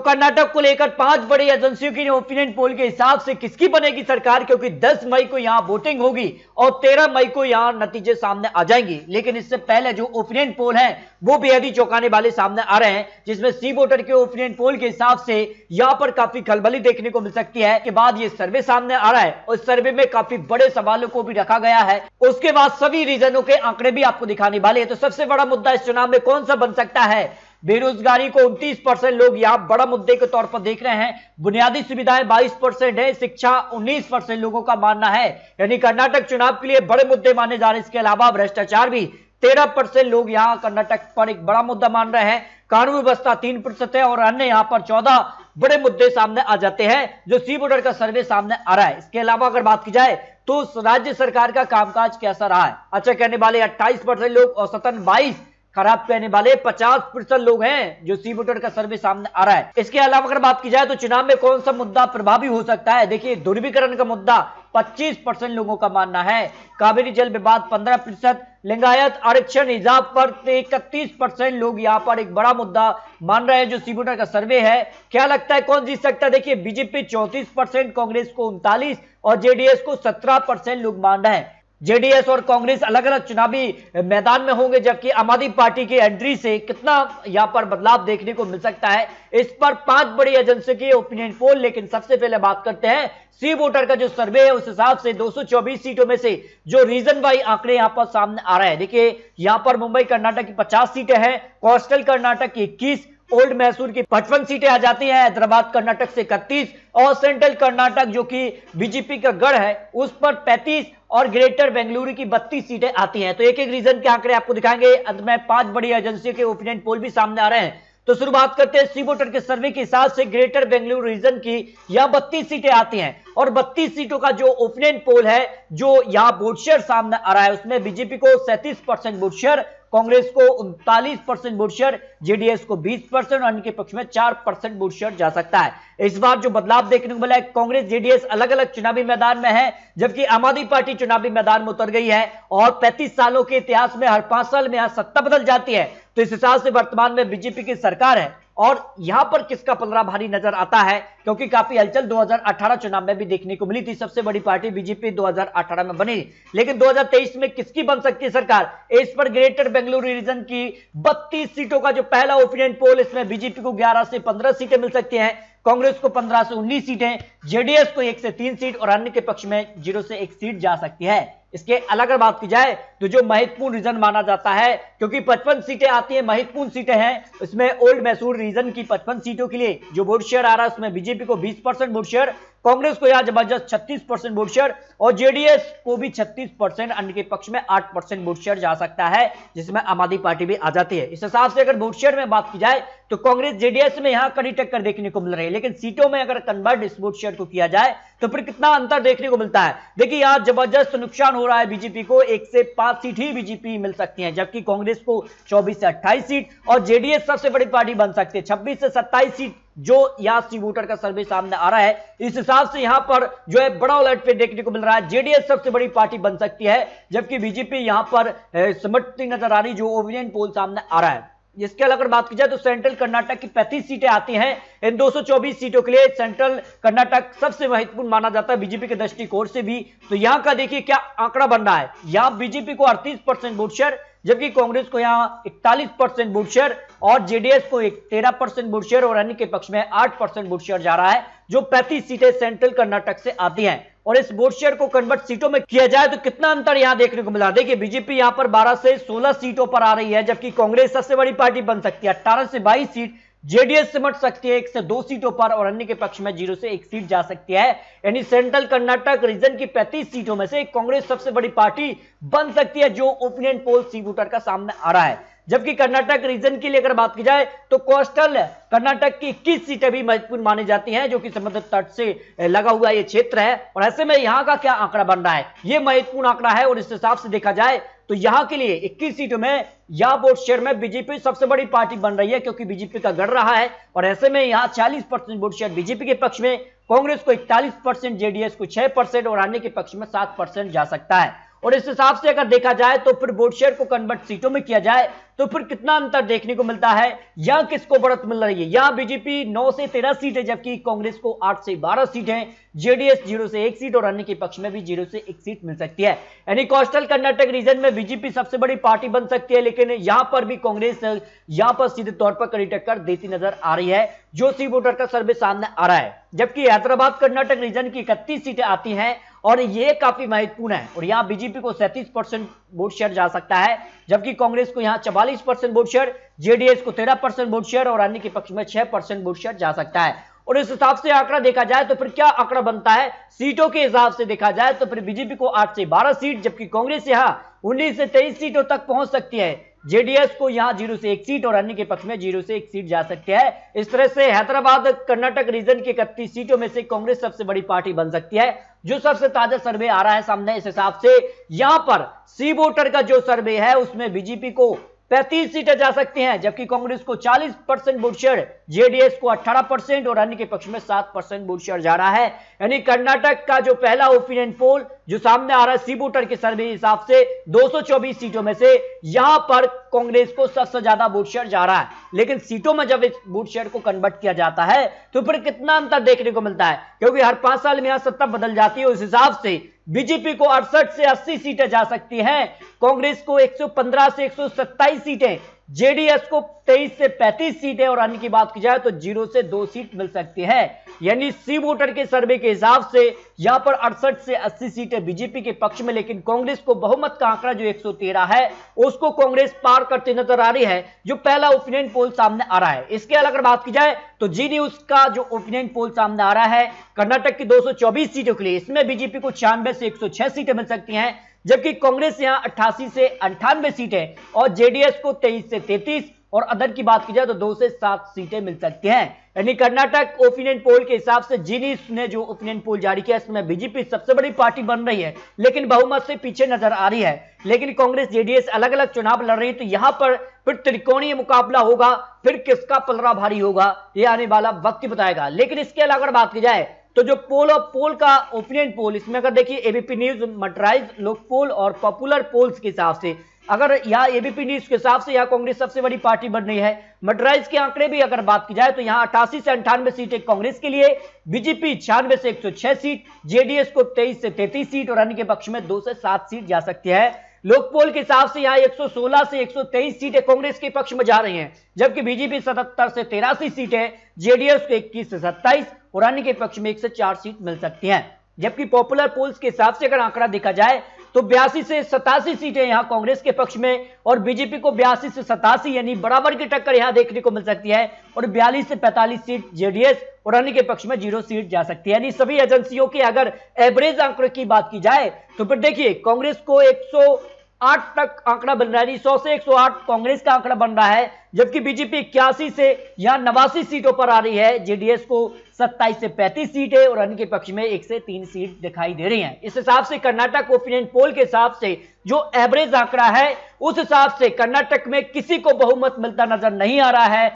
कर्नाटक को लेकर 5 बड़ी एजेंसियों की ओपिनियन पोल के हिसाब से किसकी बनेगी सरकार, क्योंकि 10 मई को यहां वोटिंग होगी और 13 मई को यहां नतीजे सामने आ जाएंगे। लेकिन इससे पहले जो ओपिनियन पोल है वो बेहद ही चौंकाने वाले सामने आ रहे हैं, जिसमें सी वोटर के ओपिनियन पोल के हिसाब से यहां पर काफी खलबली देखने को मिल सकती है। के बाद ये सर्वे सामने आ रहा है और इस सर्वे में काफी बड़े सवालों को भी रखा गया है। उसके बाद सभी रीजनों के आंकड़े भी आपको दिखाने वाले हैं। तो सबसे बड़ा मुद्दा इस चुनाव में कौन सा बन सकता है? बेरोजगारी को 29% लोग यहां बड़ा मुद्दे के तौर पर देख रहे हैं। बुनियादी सुविधाएं 22% है, शिक्षा 19% लोगों का मानना है, यानी कर्नाटक चुनाव के लिए बड़े मुद्दे माने जा रहे हैं। इसके अलावा भ्रष्टाचार भी 13% लोग यहां कर्नाटक पर एक बड़ा मुद्दा मान रहे हैं। कानून व्यवस्था 3% है और अन्य यहां पर 14 बड़े मुद्दे सामने आ जाते हैं जो सी वोटर का सर्वे सामने आ रहा है। इसके अलावा अगर बात की जाए तो राज्य सरकार का कामकाज कैसा रहा है? अच्छा कहने वाले 28% लोग, औसतन 22, खराब कहने वाले 50% लोग हैं जो सी वोटर का सर्वे सामने आ रहा है। इसके अलावा अगर बात की जाए तो चुनाव में कौन सा मुद्दा प्रभावी हो सकता है? देखिए, ध्रुवीकरण का मुद्दा 25% लोगों का मानना है, कावेरी जल विवाद 15%, लिंगायत आरक्षण हिजाब पर 31% लोग यहां पर एक बड़ा मुद्दा मान रहे हैं जो सी वोटर का सर्वे है। क्या लगता है कौन जीत सकता है? देखिए, बीजेपी 34%, कांग्रेस को 39% और जेडीएस को 17% लोग मान रहे हैं। जेडीएस और कांग्रेस अलग अलग चुनावी मैदान में होंगे, जबकि आम आदमी पार्टी की एंट्री से कितना यहां पर बदलाव देखने को मिल सकता है, इस पर 5 बड़ी एजेंसी की ओपिनियन पोल। लेकिन सबसे पहले बात करते हैं सी वोटर का जो सर्वे है, उस हिसाब से 224 सीटों में से जो रीजन वाई आंकड़े यहां पर सामने आ रहे हैं। देखिए, यहां पर मुंबई कर्नाटक की 50 सीटें हैं, कोस्टल कर्नाटक की 21, ओल्ड मैसूर की 55 सीटें आ जाती हैं, हैदराबाद कर्नाटक से 31 और सेंट्रल कर्नाटक जो कि बीजेपी का गढ़ है उस पर 35 और ग्रेटर बेंगलुरु की 32 सीटें आती हैं। तो एक एक रीजन के आंकड़े आपको दिखाएंगे। अंत में 5 बड़ी एजेंसियों के ओपिनियन पोल भी सामने आ रहे हैं। तो शुरुआत करते हैं सी वोटर के सर्वे के हिसाब से ग्रेटर बेंगलुरु रीजन की यहां 32 सीटें आती हैं और 32 सीटों का जो ओपिनियन पोल है, जो यहां वोट शेयर सामने आ रहा है, उसमें बीजेपी को 37% वोट शेयर, कांग्रेस को 39% वोट शेयर, जेडीएस को 20% और अन्य के पक्ष में 4% वोट शेयर जा सकता है। इस बार जो बदलाव देखने को मिला है, कांग्रेस जेडीएस अलग अलग चुनावी मैदान में है, जबकि आम आदमी पार्टी चुनावी मैदान में उतर गई है और 35 सालों के इतिहास में हर 5 साल में यहां सत्ता बदल जाती है। तो इस हिसाब से वर्तमान में बीजेपी की सरकार है और यहां पर किसका पलड़ा भारी नजर आता है, क्योंकि काफी हलचल 2018 चुनाव में भी देखने को मिली थी। सबसे बड़ी पार्टी बीजेपी 2018 में बनी, लेकिन 2023 में किसकी बन सकती है सरकार? इस पर ग्रेटर बेंगलुरु रीजन की 32 सीटों का जो पहला ओपिनियन पोल, इसमें बीजेपी को 11 से 15 सीटें मिल सकती हैं, कांग्रेस को 15 से 19 सीटें, जेडीएस को 1 से 3 सीट और अन्य के पक्ष में 0 से 1 सीट जा सकती है। इसके अलग अगर बात की जाए तो जो महत्वपूर्ण रीजन माना जाता है, क्योंकि 55 सीटें आती हैं, महत्वपूर्ण सीटें हैं, इसमें ओल्ड मैसूर रीजन की 55 सीटों के लिए जो वोट शेयर आ रहा है उसमें बीजेपी को 20% वोट शेयर, कांग्रेस को यहां जबरदस्त 36% वोट शेयर और जेडीएस को भी 36%, अन्य के पक्ष में 8% वोट शेयर जा सकता है, जिसमें आम आदमी पार्टी भी आ जाती है। इस हिसाब से अगर वोट शेयर में बात की जाए तो कांग्रेस जेडीएस में यहां कड़ी टक्कर देखने को मिल रही है, लेकिन सीटों में अगर कन्वर्ट इस वोट शेयर को किया जाए तो फिर कितना अंतर देखने को मिलता है? देखिए, यहां जबरदस्त नुकसान हो रहा है बीजेपी को, 1 से 5 सीट ही बीजेपी मिल सकती है, जबकि कांग्रेस को 24 से 28 सीट और जेडीएस सबसे बड़ी पार्टी बन सकती है 26 से 27 सीट, जो यहां सी वोटर का सर्वे सामने आ रहा है। इस हिसाब से यहां पर जो है बड़ा उलटफेर देखने को मिल रहा है, जेडीएस सबसे बड़ी पार्टी बन सकती है, जबकि बीजेपी यहां पर सिमटती नजर आ रही, जो ओपिनियन पोल सामने आ रहा है। इसके अलावा अगर बात की जाए तो सेंट्रल कर्नाटक की 35 सीटें आती हैं। इन 224 सीटों के लिए सेंट्रल कर्नाटक सबसे महत्वपूर्ण माना जाता है बीजेपी के दृष्टिकोण से भी। तो यहां का देखिए क्या आंकड़ा बन रहा है, यहां बीजेपी को 38% वोट शेयर, जबकि कांग्रेस को यहां 41% वोट शेयर और जेडीएस को 13% वोट शेयर और अन्य के पक्ष में 8% वोट शेयर जा रहा है, जो 35 सीटें सेंट्रल कर्नाटक से आती हैं। और इस वोट शेयर को कन्वर्ट सीटों में किया जाए तो कितना अंतर यहां देखने को मिला? देखिए, बीजेपी यहां पर 12 से 16 सीटों पर आ रही है, जबकि कांग्रेस सबसे बड़ी पार्टी बन सकती है 18 से 22 सीट, जेडीएस सिमट सकती है 1 से 2 सीटों पर और अन्य के पक्ष में 0 से 1 सीट जा सकती है। यानी सेंट्रल कर्नाटक रीजन की 35 सीटों में से कांग्रेस सबसे बड़ी पार्टी बन सकती है, जो ओपिनियन पोल सी वोटर का सामने आ रहा है। जबकि कर्नाटक रीजन की लेकर बात की जाए तो कोस्टल कर्नाटक की 21 सीटें भी महत्वपूर्ण मानी जाती हैं, जो कि समुद्र तट से लगा हुआ ये क्षेत्र है। और ऐसे में यहां का क्या आंकड़ा बन रहा है, ये महत्वपूर्ण आंकड़ा है और इस हिसाब से देखा जाए तो यहां के लिए 21 सीटों में या वोट शेयर में बीजेपी सबसे बड़ी पार्टी बन रही है, क्योंकि बीजेपी का गढ़ रहा है। और ऐसे में यहां 40% वोट शेयर बीजेपी के पक्ष में, कांग्रेस को 41%, जेडीएस को 6% और अन्य के पक्ष में 7% जा सकता है। और इस हिसाब से अगर देखा जाए तो फिर वोट शेयर को कन्वर्ट सीटों में किया जाए तो फिर कितना अंतर देखने को मिलता है, यहां किसको बढ़त मिल रही है। यहां बीजेपी 9 से 13 सीट है, जबकि कांग्रेस को 8 से 12 सीट है, जेडीएस 0 से 1 सीट और अन्य के पक्ष में भी 0 से 1 सीट मिल सकती है। यानी कोस्टल कर्नाटक रीजन में बीजेपी सबसे बड़ी पार्टी बन सकती है, लेकिन यहां पर भी कांग्रेस यहां पर सीधे तौर पर कड़ी टक्कर देती नजर आ रही है, जो सी वोटर का सर्वे सामने आ रहा है। जबकि हैदराबाद कर्नाटक रीजन की 31 सीटें आती हैं और ये काफी महत्वपूर्ण है, और यहां बीजेपी को 37% वोट शेयर जा सकता है, जबकि कांग्रेस को यहां 44% वोट शेयर, जेडीएस को 13% वोट शेयर और अन्य के पक्ष में 6% वोट शेयर जा सकता है। और इस हिसाब से आंकड़ा देखा जाए तो फिर क्या आंकड़ा बनता है, सीटों के हिसाब से देखा जाए तो फिर बीजेपी को 8 से 12 सीट, जबकि कांग्रेस यहां 19 से 23 सीटों तक पहुंच सकती है, जेडीएस को यहां 0 से 1 सीट और अन्य के पक्ष में 0 से 1 सीट जा सकती है। इस तरह से हैदराबाद कर्नाटक रीजन की 31 सीटों में से कांग्रेस सबसे बड़ी पार्टी बन सकती है, जो सबसे ताजा सर्वे आ रहा है सामने। इस हिसाब से यहां पर सी वोटर का जो सर्वे है उसमें बीजेपी को 35 सीटें जा सकती हैं, जबकि कांग्रेस को 40% वोट शेयर, जेडीएस को 18% और अन्य के पक्ष में 7% वोट शेयर जा रहा है। यानी कर्नाटक का जो पहला ओपिनियन पोल जो सामने आ रहा है सी वोटर के सर्वे हिसाब से 224 सीटों में से यहां पर कांग्रेस को सबसे ज्यादा वोट शेयर जा रहा है, लेकिन सीटों में जब इस वोट शेयर को कन्वर्ट किया जाता है तो फिर कितना अंतर देखने को मिलता है, क्योंकि हर 5 साल में यहां सत्ता बदल जाती है। उस हिसाब से बीजेपी को 68 से 80 सीटें जा सकती हैं, कांग्रेस को 115 से 127 सीटें, जेडीएस को 23 से 35 सीटें और अन्य की बात की जाए तो 0 से 2 सीट मिल सकती है। यानी सी वोटर के सर्वे के हिसाब से यहां पर 68 से 80 सीटें बीजेपी के पक्ष में, लेकिन कांग्रेस को बहुमत का आंकड़ा जो 113 है उसको कांग्रेस पार करते नजर आ रही है, जो पहला ओपिनियन पोल सामने आ रहा है। इसके अलावा अगर बात की जाए तो जी न्यूज का जो ओपिनियन पोल सामने आ रहा है कर्नाटक की 224 सीटों के लिए, इसमें बीजेपी को 96 से 106 सीटें मिल सकती हैं, जबकि कांग्रेस यहां 88 से 98 सीटें और जेडीएस को 23 से 33 और अदर की बात की जाए तो 2 से 7 सीटें मिल सकती हैं। यानी कर्नाटक ओपिनियन पोल के हिसाब से जीनीस ने जो ओपिनियन पोल जारी किया इसमें बीजेपी सबसे बड़ी पार्टी बन रही है, लेकिन बहुमत से पीछे नजर आ रही है। लेकिन कांग्रेस जेडीएस अलग अलग चुनाव लड़ रही है, तो यहां पर फिर त्रिकोणीय मुकाबला होगा, फिर किसका पलड़ा भारी होगा ये आने वाला वक्त ही बताएगा। लेकिन इसके अलावा अगर बात की जाए तो जो पोल का ओपिनियन पोल, इसमें अगर देखिए एबीपी न्यूज, मर्कराइज लोक पोल और पॉपुलर पोल्स के हिसाब से, अगर यहाँ एबीपी न्यूज के हिसाब से यहाँ कांग्रेस सबसे बड़ी पार्टी बन रही है। मर्कराइज के आंकड़े भी अगर बात की जाए तो यहाँ 88 से 98 सीटें कांग्रेस के लिए, बीजेपी 96 से 106 सीट, जेडीएस को 23 से 33 सीट और अन्य के पक्ष में 2 से 7 सीट जा सकती है। लोकपोल के हिसाब से यहाँ 116 से 123 सीटें कांग्रेस के पक्ष में जा रही हैं, जबकि बीजेपी 77 से 83 सीटें, जेडीएस को 21 से 27 और अन्य के पक्ष में 1 से 4 सीट मिल सकती हैं। जबकि पॉपुलर पोल्स के हिसाब से अगर आंकड़ा देखा जाए तो 82 से 87 सीटें यहां कांग्रेस के पक्ष में और बीजेपी को 82 से 87 यानी बराबर की टक्कर यहां देखने को मिल सकती है, और 42 से 45 सीट जेडीएस और अन्य के पक्ष में 0 सीट जा सकती है। यानी सभी एजेंसियों के अगर एवरेज आंकड़े की बात की जाए तो फिर देखिए कांग्रेस को 108 तक आंकड़ा बन रहा है, 100 से 108 कांग्रेस का आंकड़ा बन रहा है, जबकि बीजेपी 81 से यहां 89 सीटों पर आ रही है, जेडीएस को 27 से 35 सीट है और अन्य के पक्ष में 1 से 3 सीट दिखाई दे रही हैं। इस हिसाब से कर्नाटक ओपिनियन पोल के हिसाब से जो एवरेज आंकड़ा है उस हिसाब से कर्नाटक में किसी को बहुमत मिलता नजर नहीं आ रहा है।